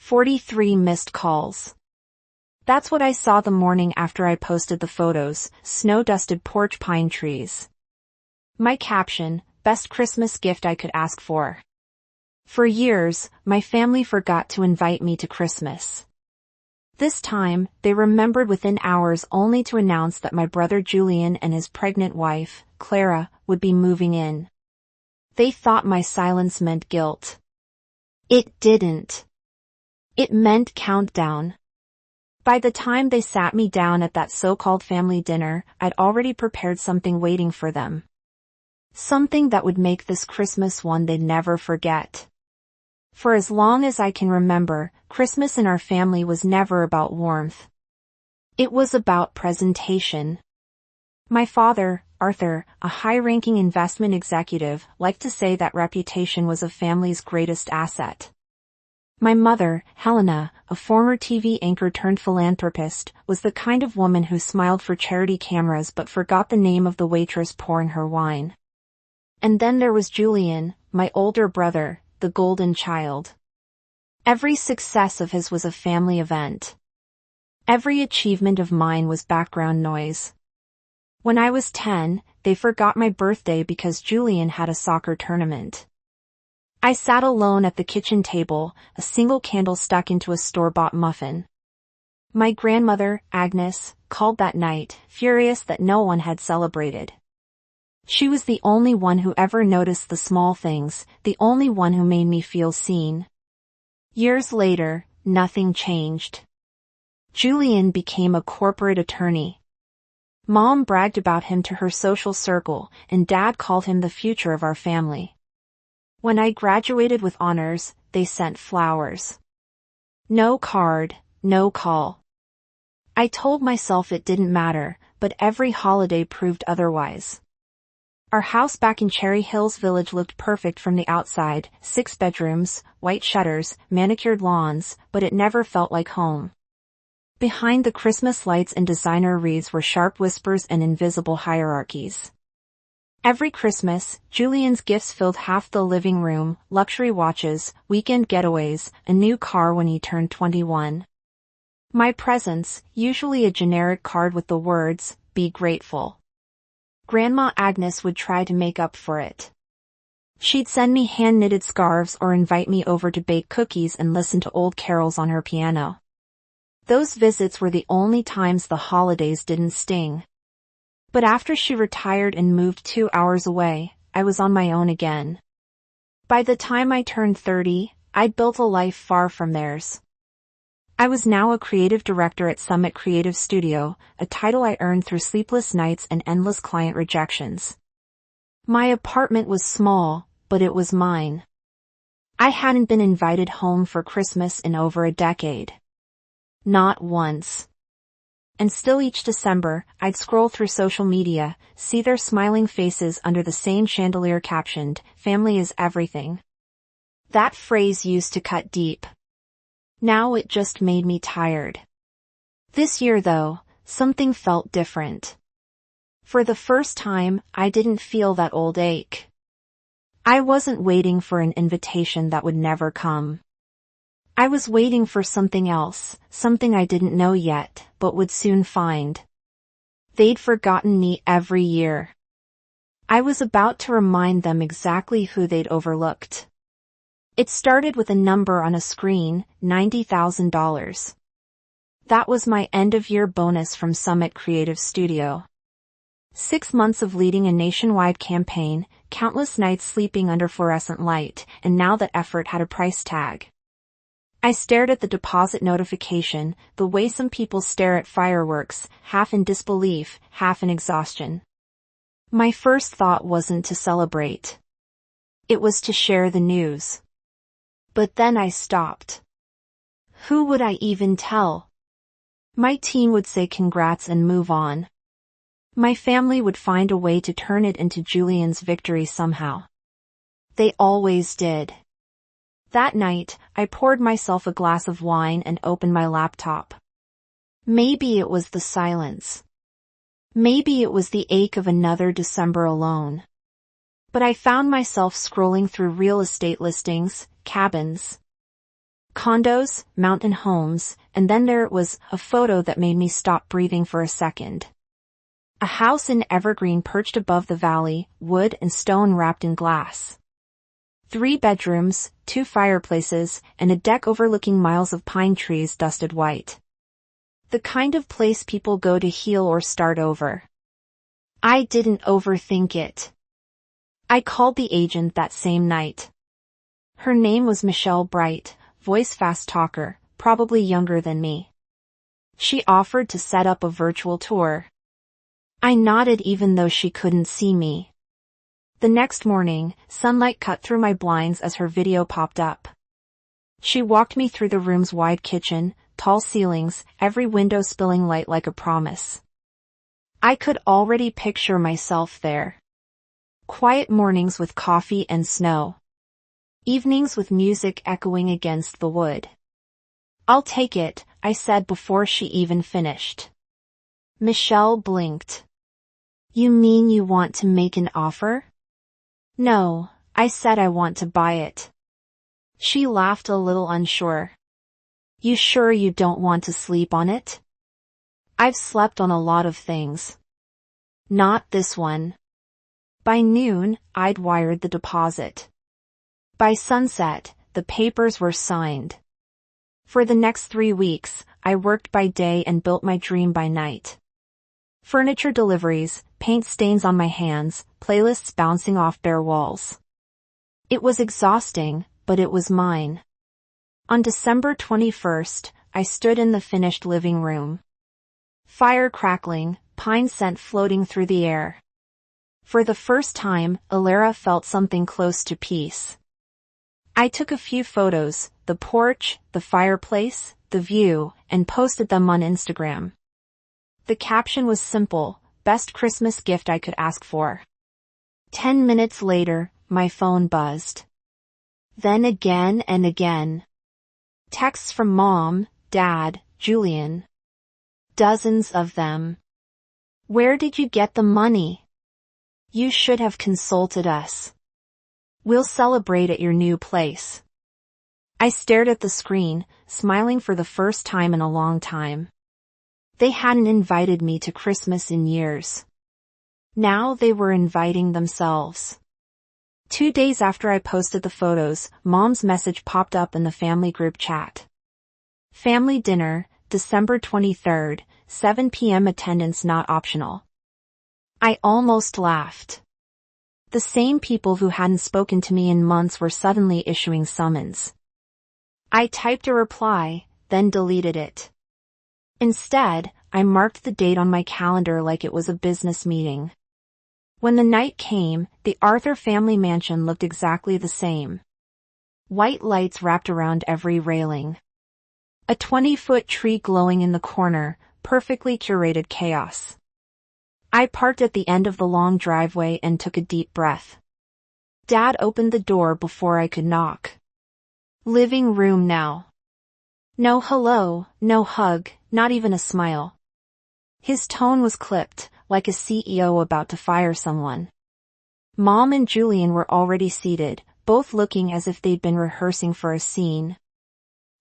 43 missed calls. That's what I saw the morning after I posted the photos, snow-dusted porch pine trees. My caption, best Christmas gift I could ask for. For years, my family forgot to invite me to Christmas. This time, they remembered within hours only to announce that my brother Julian and his pregnant wife, Clara, would be moving in. They thought my silence meant guilt. It didn't. It meant countdown. By the time they sat me down at that so-called family dinner, I'd already prepared something waiting for them. Something that would make this Christmas one they'd never forget. For as long as I can remember, Christmas in our family was never about warmth. It was about presentation. My father, Arthur, a high-ranking investment executive, liked to say that reputation was a family's greatest asset. My mother, Helena, a former TV anchor turned philanthropist, was the kind of woman who smiled for charity cameras but forgot the name of the waitress pouring her wine. And then there was Julian, my older brother, the golden child. Every success of his was a family event. Every achievement of mine was background noise. When I was 10, they forgot my birthday because Julian had a soccer tournament. I sat alone at the kitchen table, a single candle stuck into a store-bought muffin. My grandmother, Agnes, called that night, furious that no one had celebrated. She was the only one who ever noticed the small things, the only one who made me feel seen. Years later, nothing changed. Julian became a corporate attorney. Mom bragged about him to her social circle, and Dad called him the future of our family. When I graduated with honors, they sent flowers. No card, no call. I told myself it didn't matter, but every holiday proved otherwise. Our house back in Cherry Hills Village looked perfect from the outside, 6 bedrooms, white shutters, manicured lawns, but it never felt like home. Behind the Christmas lights and designer wreaths were sharp whispers and invisible hierarchies. Every Christmas, Julian's gifts filled half the living room, luxury watches, weekend getaways, a new car when he turned 21. My presents, usually a generic card with the words, "Be grateful." Grandma Agnes would try to make up for it. She'd send me hand-knitted scarves or invite me over to bake cookies and listen to old carols on her piano. Those visits were the only times the holidays didn't sting. But after she retired and moved 2 hours away, I was on my own again. By the time I turned 30, I'd built a life far from theirs. I was now a creative director at Summit Creative Studio, a title I earned through sleepless nights and endless client rejections. My apartment was small, but it was mine. I hadn't been invited home for Christmas in over a decade. Not once. And still each December, I'd scroll through social media, see their smiling faces under the same chandelier captioned, "Family is everything." That phrase used to cut deep. Now it just made me tired. This year though, something felt different. For the first time, I didn't feel that old ache. I wasn't waiting for an invitation that would never come. I was waiting for something else, something I didn't know yet, but would soon find. They'd forgotten me every year. I was about to remind them exactly who they'd overlooked. It started with a number on a screen, $90,000. That was my end-of-year bonus from Summit Creative Studio. 6 months of leading a nationwide campaign, countless nights sleeping under fluorescent light, and now that effort had a price tag. I stared at the deposit notification, the way some people stare at fireworks, half in disbelief, half in exhaustion. My first thought wasn't to celebrate. It was to share the news. But then I stopped. Who would I even tell? My team would say congrats and move on. My family would find a way to turn it into Julian's victory somehow. They always did. That night, I poured myself a glass of wine and opened my laptop. Maybe it was the silence. Maybe it was the ache of another December alone. But I found myself scrolling through real estate listings, cabins, Condos, mountain homes, and then there it was, a photo that made me stop breathing for a second. A house in Evergreen perched above the valley, wood and stone wrapped in glass. 3 bedrooms, 2 fireplaces, and a deck overlooking miles of pine trees dusted white. The kind of place people go to heal or start over. I didn't overthink it. I called the agent that same night. Her name was Michelle Bright, voice fast talker, probably younger than me. She offered to set up a virtual tour. I nodded even though she couldn't see me. The next morning, sunlight cut through my blinds as her video popped up. She walked me through the room's wide kitchen, tall ceilings, every window spilling light like a promise. I could already picture myself there. Quiet mornings with coffee and snow. Evenings with music echoing against the wood. "I'll take it," I said before she even finished. Michelle blinked. "You mean you want to make an offer?" "No," I said, "I want to buy it." She laughed a little unsure. "You sure you don't want to sleep on it?" "I've slept on a lot of things. Not this one." By noon, I'd wired the deposit. By sunset, the papers were signed. For the next 3 weeks, I worked by day and built my dream by night. Furniture deliveries, paint stains on my hands, playlists bouncing off bare walls. It was exhausting, but it was mine. On December 21st, I stood in the finished living room. Fire crackling, pine scent floating through the air. For the first time, Alara felt something close to peace. I took a few photos, the porch, the fireplace, the view, and posted them on Instagram. The caption was simple: best Christmas gift I could ask for. 10 minutes later, my phone buzzed. Then again and again. Texts from Mom, Dad, Julian. Dozens of them. "Where did you get the money? You should have consulted us. We'll celebrate at your new place." I stared at the screen, smiling for the first time in a long time. They hadn't invited me to Christmas in years. Now they were inviting themselves. 2 days after I posted the photos, Mom's message popped up in the family group chat. "Family dinner, December 23rd, 7 p.m. attendance not optional." I almost laughed. The same people who hadn't spoken to me in months were suddenly issuing summons. I typed a reply, then deleted it. Instead, I marked the date on my calendar like it was a business meeting. When the night came, the Arthur family mansion looked exactly the same. White lights wrapped around every railing. A 20-foot tree glowing in the corner, perfectly curated chaos. I parked at the end of the long driveway and took a deep breath. Dad opened the door before I could knock. Living room now. No hello, no hug, not even a smile. His tone was clipped, like a CEO about to fire someone. Mom and Julian were already seated, both looking as if they'd been rehearsing for a scene.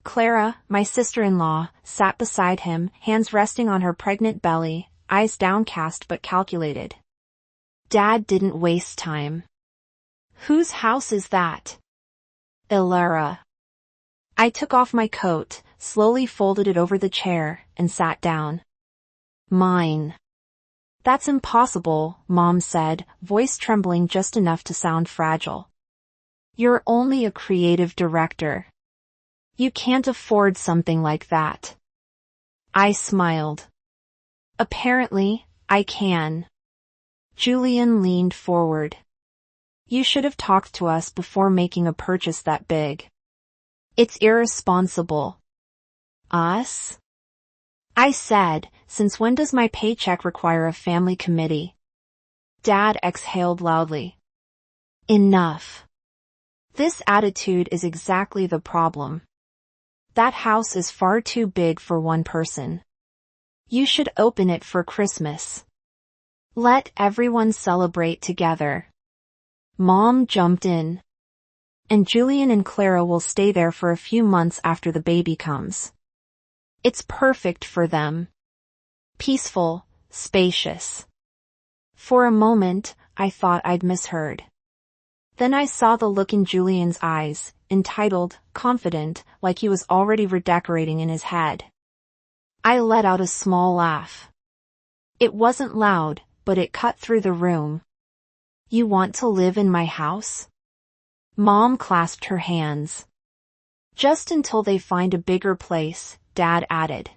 Clara, my sister-in-law, sat beside him, hands resting on her pregnant belly, eyes downcast but calculated. Dad didn't waste time. "Whose house is that?" "Alara." I took off my coat, slowly folded it over the chair, and sat down. "Mine." "That's impossible," Mom said, voice trembling just enough to sound fragile. "You're only a creative director. You can't afford something like that." I smiled. "Apparently, I can." Julian leaned forward. "You should have talked to us before making a purchase that big. It's irresponsible." "Us?" I said, "Since when does my paycheck require a family committee?" Dad exhaled loudly. "Enough. This attitude is exactly the problem. That house is far too big for one person. You should open it for Christmas. Let everyone celebrate together." Mom jumped in. And Julian and Clara will stay there for a few months after the baby comes. It's perfect for them. Peaceful, spacious. For a moment, I thought I'd misheard. Then I saw the look in Julian's eyes, entitled, confident, like he was already redecorating in his head. I let out a small laugh. It wasn't loud, but it cut through the room. You want to live in my house? Mom clasped her hands. Just until they find a bigger place, Dad added.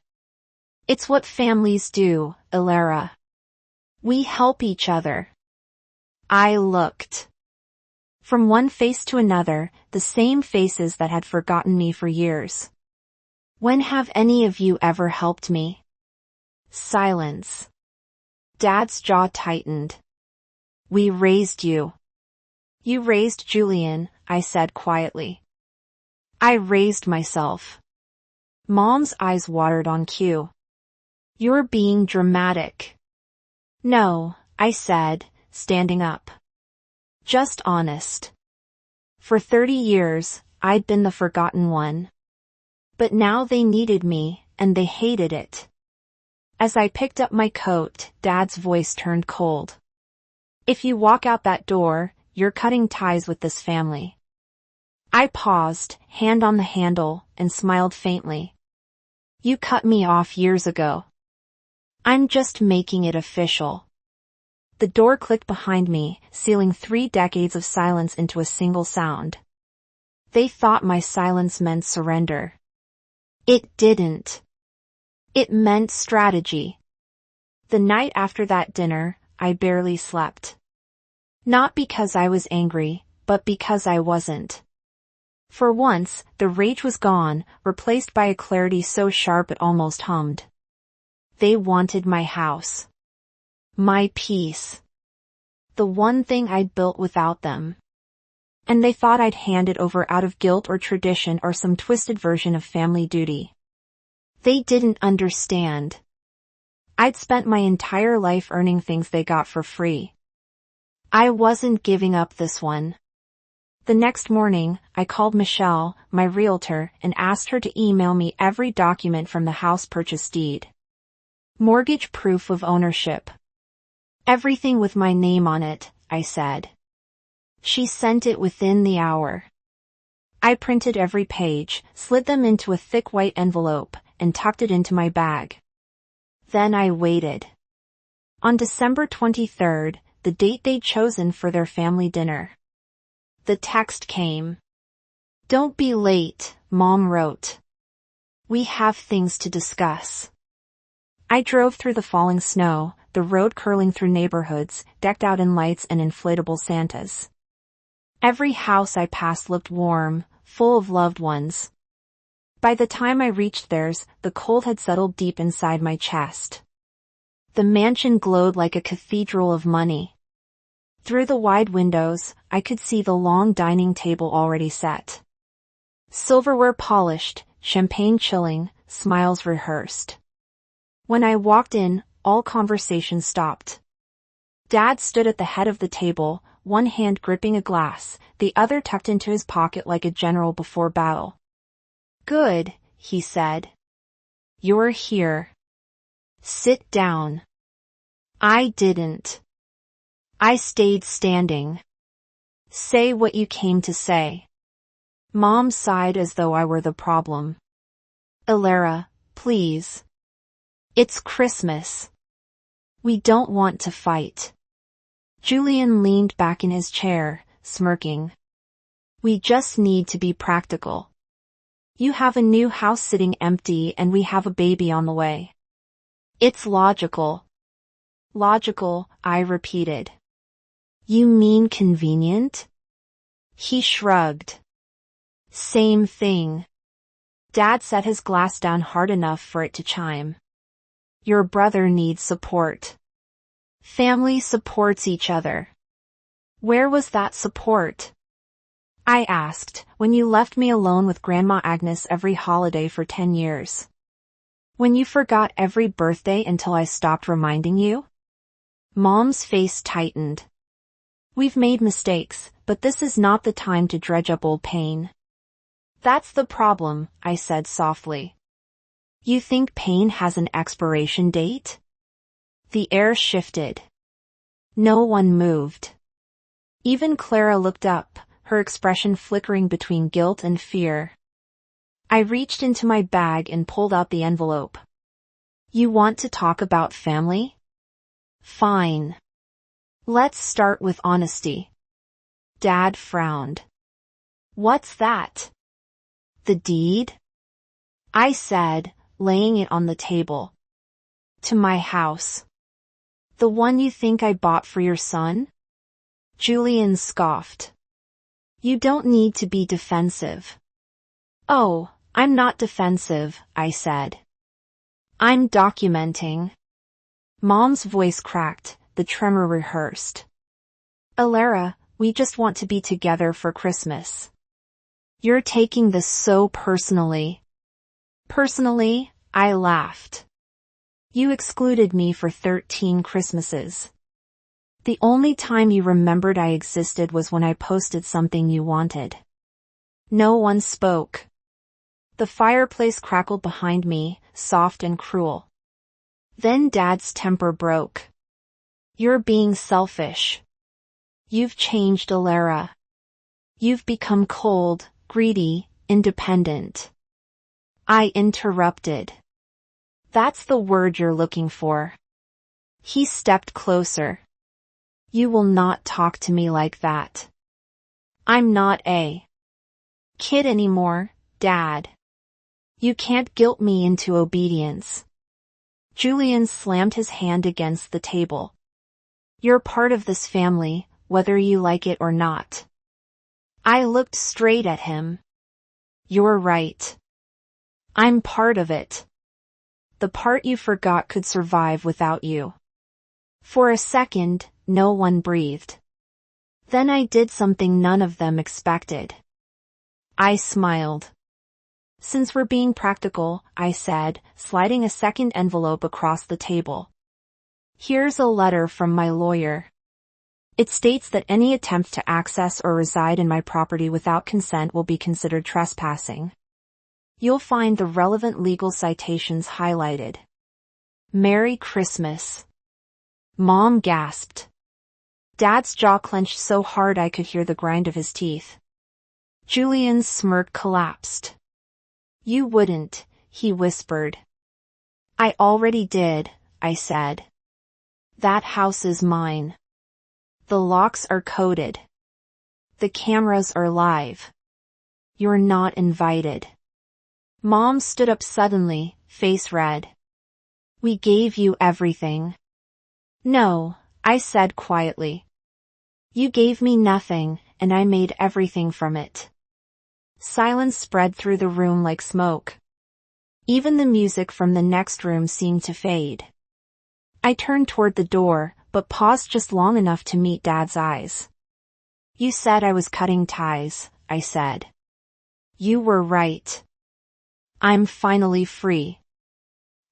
It's what families do, Elara. We help each other. I looked. From one face to another, the same faces that had forgotten me for years. When have any of you ever helped me? Silence. Dad's jaw tightened. We raised you. You raised Julian, I said quietly. I raised myself. Mom's eyes watered on cue. You're being dramatic. No, I said, standing up. Just honest. For 30 years, I'd been the forgotten one. But now they needed me, and they hated it. As I picked up my coat, Dad's voice turned cold. If you walk out that door, you're cutting ties with this family. I paused, hand on the handle, and smiled faintly. You cut me off years ago. I'm just making it official. The door clicked behind me, sealing 3 decades of silence into a single sound. They thought my silence meant surrender. It didn't. It meant strategy. The night after that dinner, I barely slept. Not because I was angry, but because I wasn't. For once, the rage was gone, replaced by a clarity so sharp it almost hummed. They wanted my house. My peace. The one thing I'd built without them. And they thought I'd hand it over out of guilt or tradition or some twisted version of family duty. They didn't understand. I'd spent my entire life earning things they got for free. I wasn't giving up this one. The next morning, I called Michelle, my realtor, and asked her to email me every document from the house purchase deed. Mortgage proof of ownership. Everything with my name on it, I said. She sent it within the hour. I printed every page, slid them into a thick white envelope, and tucked it into my bag. Then I waited. On December 23rd, the date they'd chosen for their family dinner. The text came. Don't be late, Mom wrote. We have things to discuss. I drove through the falling snow, the road curling through neighborhoods, decked out in lights and inflatable Santas. Every house I passed looked warm, full of loved ones. By the time I reached theirs, the cold had settled deep inside my chest. The mansion glowed like a cathedral of money. Through the wide windows, I could see the long dining table already set. Silverware polished, champagne chilling, smiles rehearsed. When I walked in, all conversation stopped. Dad stood at the head of the table, one hand gripping a glass, the other tucked into his pocket like a general before battle. Good, he said. You're here. Sit down. I didn't. I stayed standing. Say what you came to say. Mom sighed as though I were the problem. Elara, please. It's Christmas. We don't want to fight. Julian leaned back in his chair, smirking. We just need to be practical. You have a new house sitting empty and we have a baby on the way. It's logical. Logical, I repeated. You mean convenient? He shrugged. Same thing. Dad set his glass down hard enough for it to chime. Your brother needs support. Family supports each other. Where was that support? I asked, when you left me alone with Grandma Agnes every holiday for 10 years. When you forgot every birthday until I stopped reminding you? Mom's face tightened. We've made mistakes, but this is not the time to dredge up old pain. That's the problem, I said softly. You think pain has an expiration date? The air shifted. No one moved. Even Clara looked up, her expression flickering between guilt and fear. I reached into my bag and pulled out the envelope. You want to talk about family? Fine. Let's start with honesty. Dad frowned. What's that? The deed? I said, laying it on the table. To my house. The one you think I bought for your son? Julian scoffed. You don't need to be defensive. Oh, I'm not defensive, I said. I'm documenting. Mom's voice cracked, the tremor rehearsed. Alara, we just want to be together for Christmas. You're taking this so personally. Personally, I laughed. You excluded me for 13 Christmases. The only time you remembered I existed was when I posted something you wanted. No one spoke. The fireplace crackled behind me, soft and cruel. Then Dad's temper broke. You're being selfish. You've changed, Alara. You've become cold, greedy, independent. I interrupted. That's the word you're looking for. He stepped closer. You will not talk to me like that. I'm not a kid anymore, Dad. You can't guilt me into obedience. Julian slammed his hand against the table. You're part of this family, whether you like it or not. I looked straight at him. You're right. I'm part of it. The part you forgot could survive without you. For a second, no one breathed. Then I did something none of them expected. I smiled. Since we're being practical, I said, sliding a second envelope across the table. Here's a letter from my lawyer. It states that any attempt to access or reside in my property without consent will be considered trespassing. You'll find the relevant legal citations highlighted. Merry Christmas. Mom gasped. Dad's jaw clenched so hard I could hear the grind of his teeth. Julian's smirk collapsed. You wouldn't, he whispered. I already did, I said. That house is mine. The locks are coded. The cameras are live. You're not invited. Mom stood up suddenly, face red. We gave you everything. No, I said quietly. You gave me nothing, and I made everything from it. Silence spread through the room like smoke. Even the music from the next room seemed to fade. I turned toward the door, but paused just long enough to meet Dad's eyes. You said I was cutting ties, I said. You were right. I'm finally free.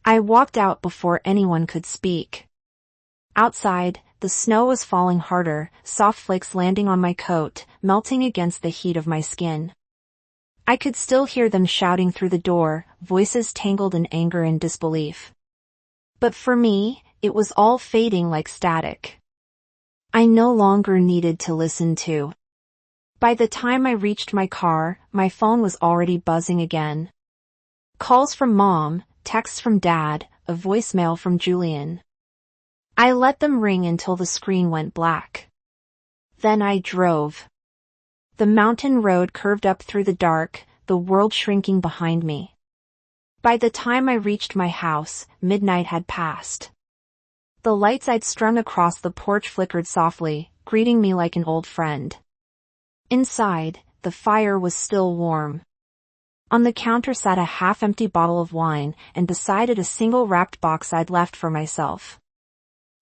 I walked out before anyone could speak. Outside, the snow was falling harder, soft flakes landing on my coat, melting against the heat of my skin. I could still hear them shouting through the door, voices tangled in anger and disbelief. But for me, it was all fading like static. I no longer needed to listen to. By the time I reached my car, my phone was already buzzing again. Calls from Mom, texts from Dad, a voicemail from Julian. I let them ring until the screen went black. Then I drove. The mountain road curved up through the dark, the world shrinking behind me. By the time I reached my house, midnight had passed. The lights I'd strung across the porch flickered softly, greeting me like an old friend. Inside, the fire was still warm. On the counter sat a half-empty bottle of wine, and beside it a single wrapped box I'd left for myself.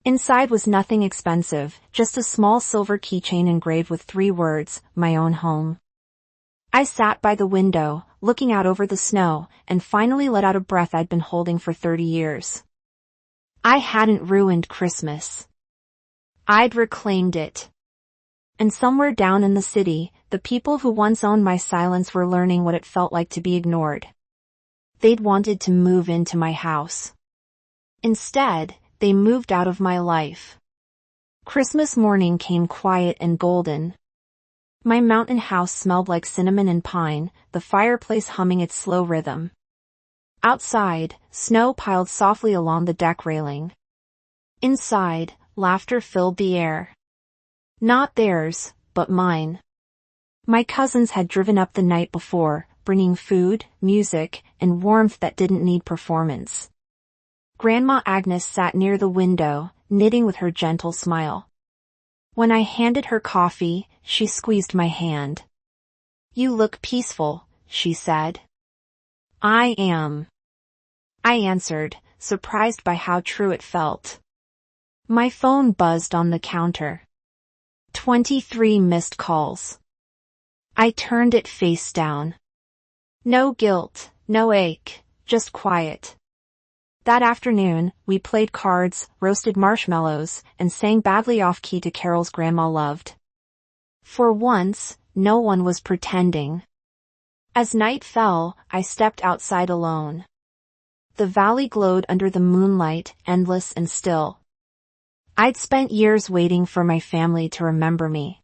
Inside was nothing expensive, just a small silver keychain engraved with 3 words, my own home. I sat by the window, looking out over the snow, and finally let out a breath I'd been holding for 30 years. I hadn't ruined Christmas. I'd reclaimed it. And somewhere down in the city, the people who once owned my silence were learning what it felt like to be ignored. They'd wanted to move into my house. Instead, they moved out of my life. Christmas morning came quiet and golden. My mountain house smelled like cinnamon and pine, the fireplace humming its slow rhythm. Outside, snow piled softly along the deck railing. Inside, laughter filled the air. Not theirs, but mine. My cousins had driven up the night before, bringing food, music, and warmth that didn't need performance. Grandma Agnes sat near the window, knitting with her gentle smile. When I handed her coffee, she squeezed my hand. "You look peaceful," she said. "I am," I answered, surprised by how true it felt. My phone buzzed on the counter. 23 missed calls. I turned it face down. No guilt, no ache, just quiet. That afternoon, we played cards, roasted marshmallows, and sang badly off-key to carols Grandma loved. For once, no one was pretending. As night fell, I stepped outside alone. The valley glowed under the moonlight, endless and still. I'd spent years waiting for my family to remember me.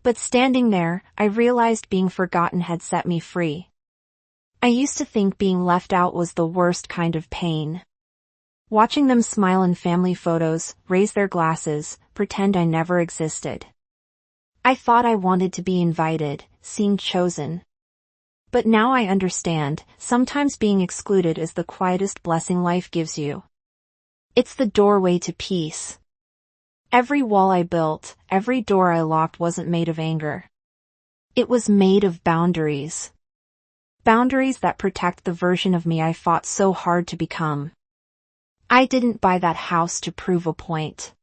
But standing there, I realized being forgotten had set me free. I used to think being left out was the worst kind of pain. Watching them smile in family photos, raise their glasses, pretend I never existed. I thought I wanted to be invited, seemed chosen. But now I understand, sometimes being excluded is the quietest blessing life gives you. It's the doorway to peace. Every wall I built, every door I locked wasn't made of anger. It was made of boundaries. Boundaries that protect the version of me I fought so hard to become. I didn't buy that house to prove a point.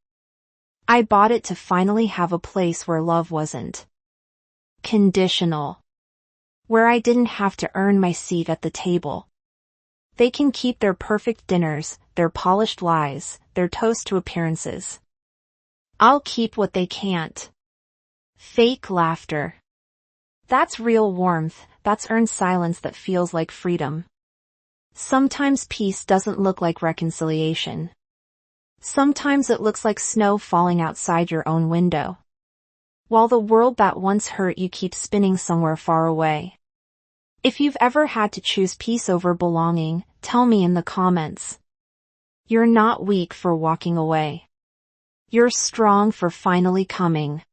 I bought it to finally have a place where love wasn't conditional. Where I didn't have to earn my seat at the table. They can keep their perfect dinners, their polished lies, their toast to appearances. I'll keep what they can't. Fake laughter. That's real warmth, that's earned silence that feels like freedom. Sometimes peace doesn't look like reconciliation. Sometimes it looks like snow falling outside your own window. While the world that once hurt you keeps spinning somewhere far away. If you've ever had to choose peace over belonging, tell me in the comments. You're not weak for walking away. You're strong for finally coming.